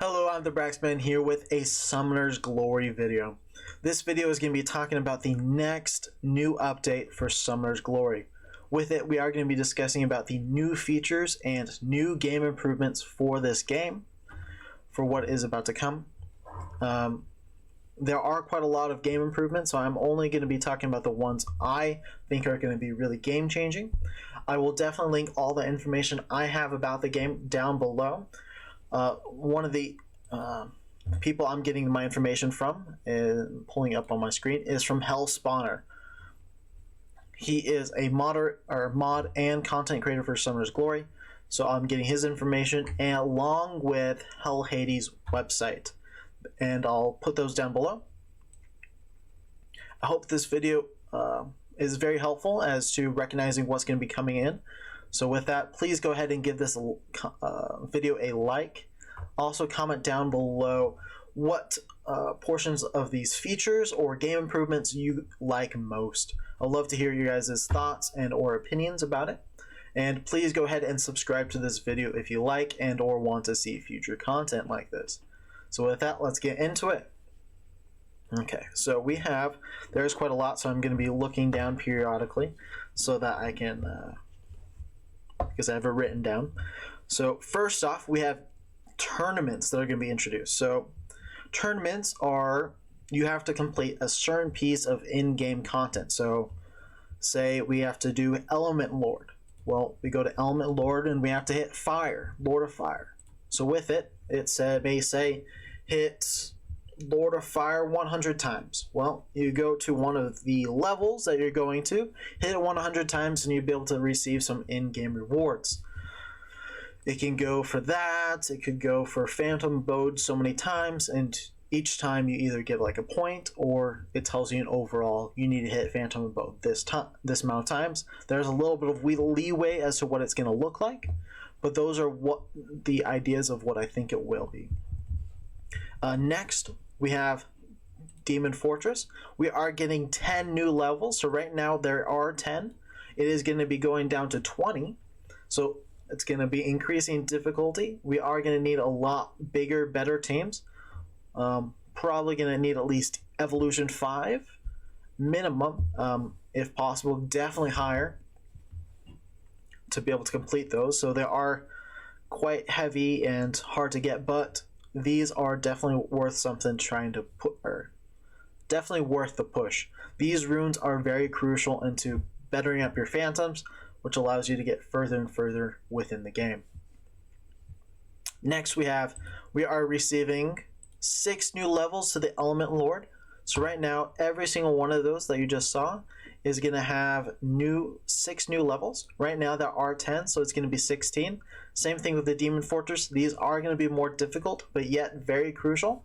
Hello, I'm the Braxman here with a Summoner's Glory video. This video is going to be talking about the next new update for Summoner's Glory. With it, we are going to be discussing about the new features and new game improvements for this game, for what is about to come. There are quite a lot of game improvements, so I'm only going to be talking about the ones I think are going to be really game-changing. I will definitely link all the information I have about the game down below. One of the people I'm getting my information from, pulling up on my screen, is from Hell Spawner. He is a mod and content creator for Summoner's Glory, so I'm getting his information and along with Hell Hades' website, and I'll put those down below. I hope this video is very helpful as to recognizing what's going to be coming in. So with that, please go ahead and give this video a like. Also comment down below what portions of these features or game improvements you like most. I'd love to hear your guys' thoughts and or opinions about it. And please go ahead and subscribe to this video if you like and or want to see future content like this. So with that, let's get into it. Okay, so there's quite a lot, so I'm going to be looking down periodically so that I can because I have it written down. So first off, we have tournaments that are going to be introduced. So tournaments are, you have to complete a certain piece of in-game content. So say we have to do Element Lord. Well, we go to Element Lord and we have to hit Fire, Lord of Fire. So with it, may say hit Lord of Fire 100 times. Well, you go to one of the levels that you're going to, hit it 100 times, and you'll be able to receive some in-game rewards. It can go for that, it could go for Phantom Abode so many times, and each time you either get like a point, or it tells you an overall, you need to hit Phantom Abode this amount of times. There's a little bit of leeway as to what it's going to look like, but those are what the ideas of what I think it will be. Next, we have Demon Fortress. We are getting 10 new levels. So right now there are 10. It is going to be going down to 20. So it's going to be increasing difficulty. We are going to need a lot bigger, better teams. Probably going to need at least Evolution 5 minimum, if possible, definitely higher to be able to complete those. So they are quite heavy and hard to get, but these are definitely worth something trying to put, or definitely worth the push. These runes are very crucial into bettering up your phantoms, which allows you to get further and further within the game. Next we are receiving 6 new levels to the Element Lord. So right now every single one of those that you just saw is going to have 6 new levels. Right now there are 10, so it's going to be 16. Same thing with the Demon Fortress. These are going to be more difficult, but yet very crucial.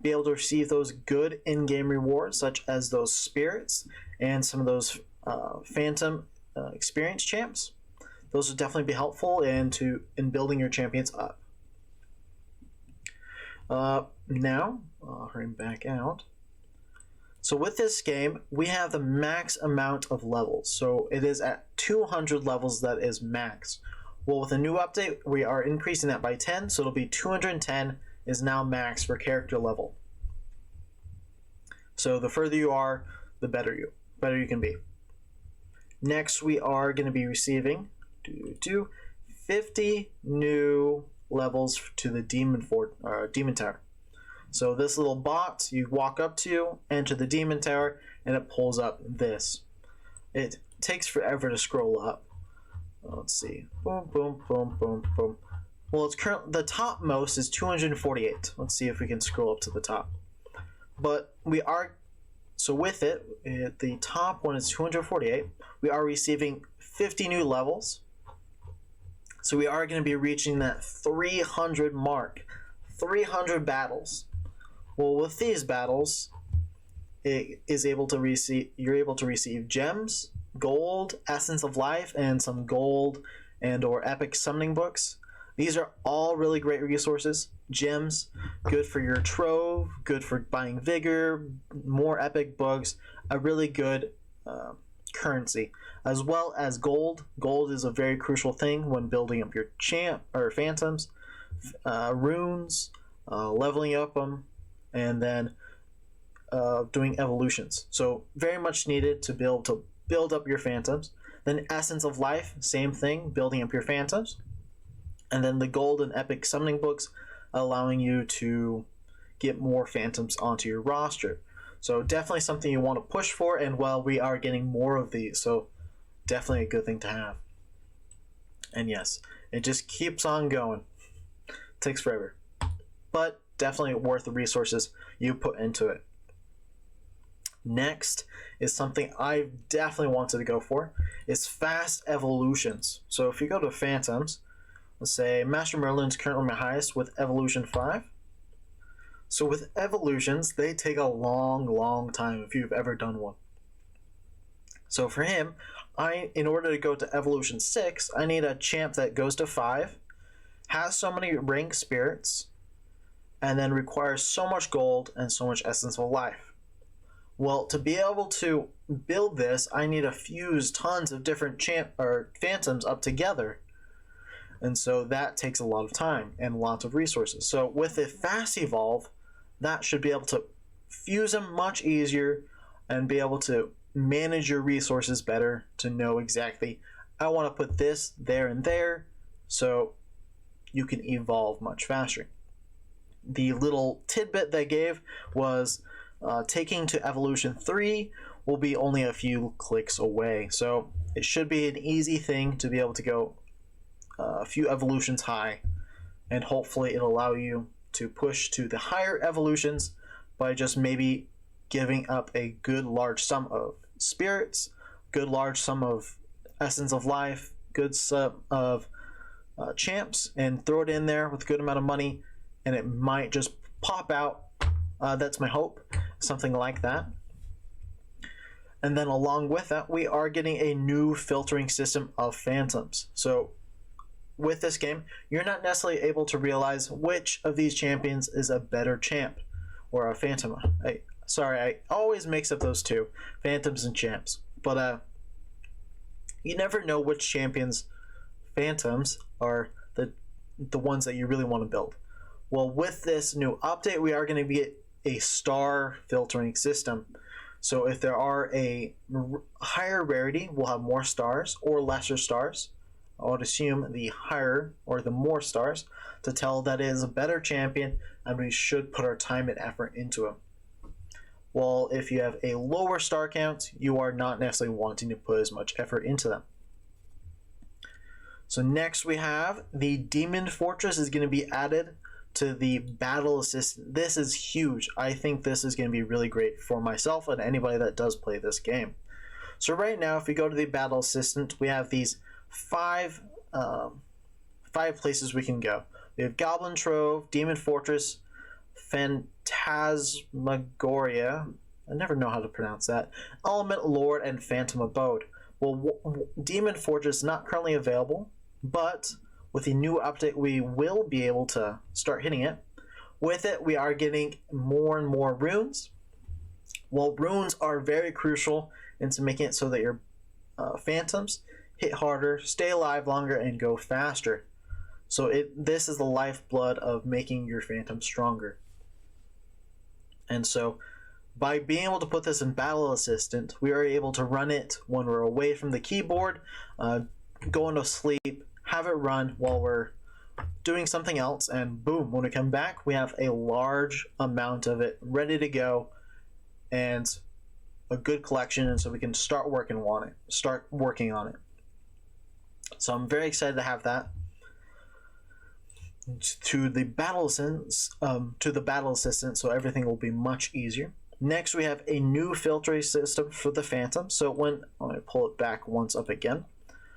Be able to receive those good in-game rewards, such as those spirits and some of those Phantom experience champs. Those will definitely be helpful in building your champions up. Now, hurrying back out. So with this game, we have the max amount of levels. So it is at 200 levels, that is max. Well, with a new update, we are increasing that by 10, so it'll be 210 is now max for character level. So the further you are, the better you can be. Next, we are going to be receiving 50 new levels to the Demon Tower. So this little box you walk up to, enter the Demon Tower, and it pulls up this. It takes forever to scroll up. Let's see. Boom, boom, boom, boom, boom. Well, it's the topmost is 248. Let's see if we can scroll up to the top. But so with it, the top one is 248. We are receiving 50 new levels. So we are going to be reaching that 300 mark. 300 battles. Well, with these battles, you're able to receive gems, gold, essence of life, and some gold and or epic summoning books. These are all really great resources. Gems, good for your trove, good for buying vigor, more epic books, a really good currency, as well as gold. Gold is a very crucial thing when building up your phantoms, runes, leveling up them, and then doing evolutions. So very much needed to be able to build up your phantoms. Then Essence of Life, same thing, building up your phantoms. And then the gold and epic summoning books, allowing you to get more phantoms onto your roster. So definitely something you want to push for, and well, we are getting more of these, so definitely a good thing to have. And yes, it just keeps on going. Takes forever, but definitely worth the resources you put into it. Next is something I definitely wanted to go for, is fast evolutions. So if you go to phantoms, let's say Master Merlin's currently my highest with evolution 5. So with evolutions, they take a long time if you've ever done one. So for him, in order to go to evolution 6, I need a champ that goes to 5, has so many rank spirits, and then requires so much gold and so much essence of life. Well, to be able to build this, I need to fuse tons of different phantoms up together. And so that takes a lot of time and lots of resources. So with a fast evolve, that should be able to fuse them much easier and be able to manage your resources better to know exactly, I want to put this there and there, so you can evolve much faster. The little tidbit they gave was taking to evolution 3 will be only a few clicks away. So it should be an easy thing to be able to go a few evolutions high, and hopefully it'll allow you to push to the higher evolutions by just maybe giving up a good large sum of spirits, good large sum of essence of life, good sum of champs, and throw it in there with a good amount of money, and it might just pop out. That's my hope, something like that. And then along with that, we are getting a new filtering system of phantoms. So with this game, you're not necessarily able to realize which of these champions is a better champ or a phantom. I always mix up those two, phantoms and champs. But you never know which champions phantoms are the ones that you really want to build. Well, with this new update, we are going to get a star filtering system. So if there are a higher rarity, we'll have more stars or lesser stars. I would assume the higher or the more stars to tell that it is a better champion, and we should put our time and effort into him. Well, if you have a lower star count, you are not necessarily wanting to put as much effort into them. So next we have the Demon Fortress is going to be added to the Battle Assistant. This is huge. I think this is going to be really great for myself and anybody that does play this game. So right now, if we go to the Battle Assistant, we have these five places we can go. We have Goblin Trove, Demon Fortress, Phantasmagoria, I never know how to pronounce that, Element Lord, and Phantom Abode. Well, Demon Fortress is not currently available, but with the new update we will be able to start hitting it. With it, we are getting more and more runes. Well, runes are very crucial into making it so that your phantoms hit harder, stay alive longer, and go faster. So this is the lifeblood of making your phantom stronger. And so by being able to put this in Battle Assistant, we are able to run it when we're away from the keyboard, going to sleep, have it run while we're doing something else, and boom, when we come back, we have a large amount of it ready to go and a good collection, and so we can start working on it. So I'm very excited to have that. To the battle assistant, so everything will be much easier. Next, we have a new filtering system for the Phantom. So let me pull it back once up again.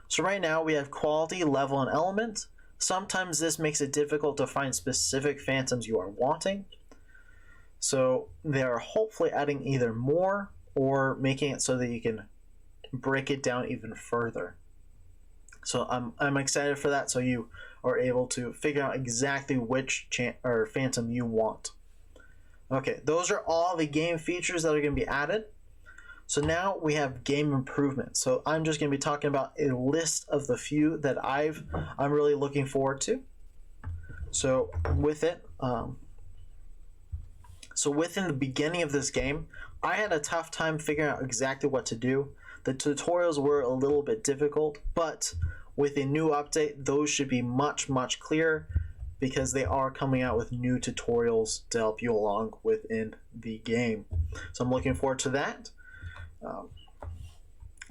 So right now we have quality, level, and element. Sometimes this makes it difficult to find specific phantoms you are wanting. So they are hopefully adding either more or making it so that you can break it down even further. So I'm excited for that, so you are able to figure out exactly which phantom you want. Okay, those are all the game features that are going to be added. So now we have game improvements. So I'm just going to be talking about a list of the few that I'm really looking forward to. So with it, So within the beginning of this game, I had a tough time figuring out exactly what to do. The tutorials were a little bit difficult, but with a new update, those should be much, much clearer because they are coming out with new tutorials to help you along within the game. So I'm looking forward to that.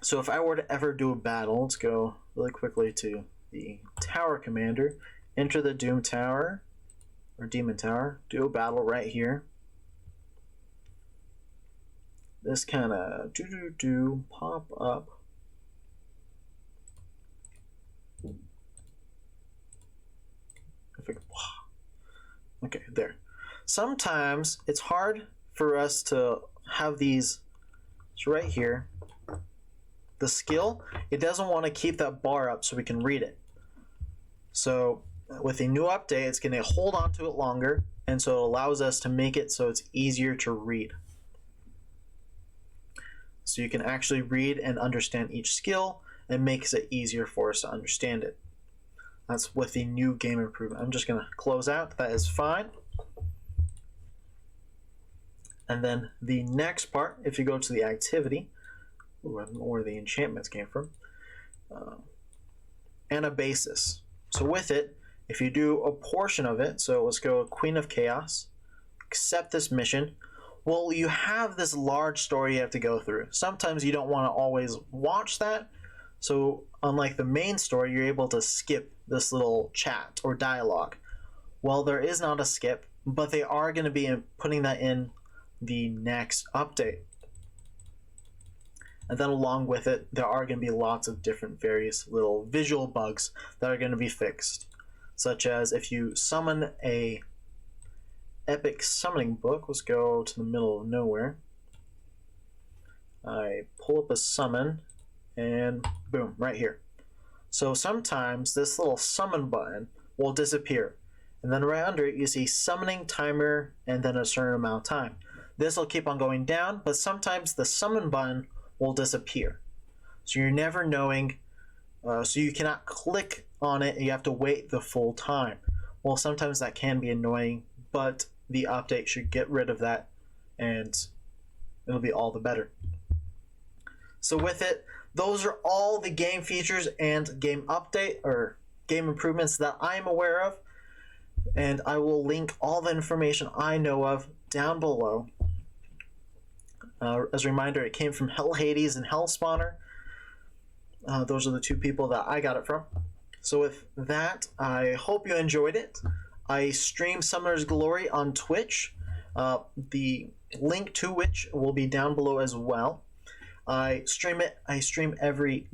So if I were to ever do a battle, let's go really quickly to the Tower Commander, enter the Doom Tower, or Demon Tower, do a battle right here. This kind of pop up. Okay, there. Sometimes it's hard for us to have these. It's right here. The skill, it doesn't want to keep that bar up so we can read it. So with a new update, it's going to hold on to it longer, and so it allows us to make it so it's easier to read. So you can actually read and understand each skill, and makes it easier for us to understand it. That's with the new game improvement. I'm just going to close out. That is fine. And then the next part, if you go to the activity, I don't know where the enchantments came from, Anabasis. So with it, if you do a portion of it, so let's go Queen of Chaos, accept this mission. Well, you have this large story you have to go through. Sometimes you don't want to always watch that. So unlike the main story, you're able to skip this little chat or dialogue. Well, there is not a skip, but they are going to be putting that in the next update. And then along with it, there are going to be lots of different various little visual bugs that are going to be fixed. Such as if you summon a epic summoning book, let's go to the middle of nowhere. I pull up a summon, and boom, right here. So sometimes this little summon button will disappear. And then right under it, you see summoning timer and then a certain amount of time. This will keep on going down, but sometimes the summon button will disappear. So you're never knowing, so you cannot click on it and you have to wait the full time. Well, sometimes that can be annoying, but the update should get rid of that and it'll be all the better. So with it, those are all the game features and game update or game improvements that I'm aware of, and I will link all the information I know of down below. As a reminder, it came from Hell Hades and Hell Spawner. Those are the two people that I got it from. So with that, I hope you enjoyed it. I stream Summoner's Glory on Twitch. The link to which will be down below as well. I stream it. I stream every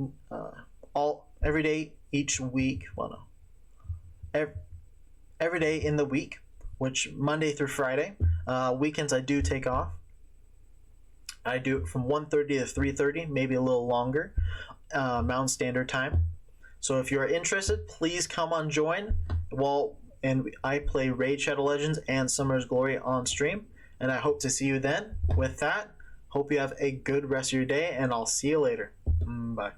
day each week. Well, no, every day in the week, which Monday through Friday. Weekends I do take off. I do it from 1:30 to 3:30, maybe a little longer, Mountain Standard Time. So if you're interested, please come on join. Well, and I play Raid Shadow Legends and Summoner's Glory on stream, and I hope to see you then. With that, hope you have a good rest of your day, and I'll see you later. Bye.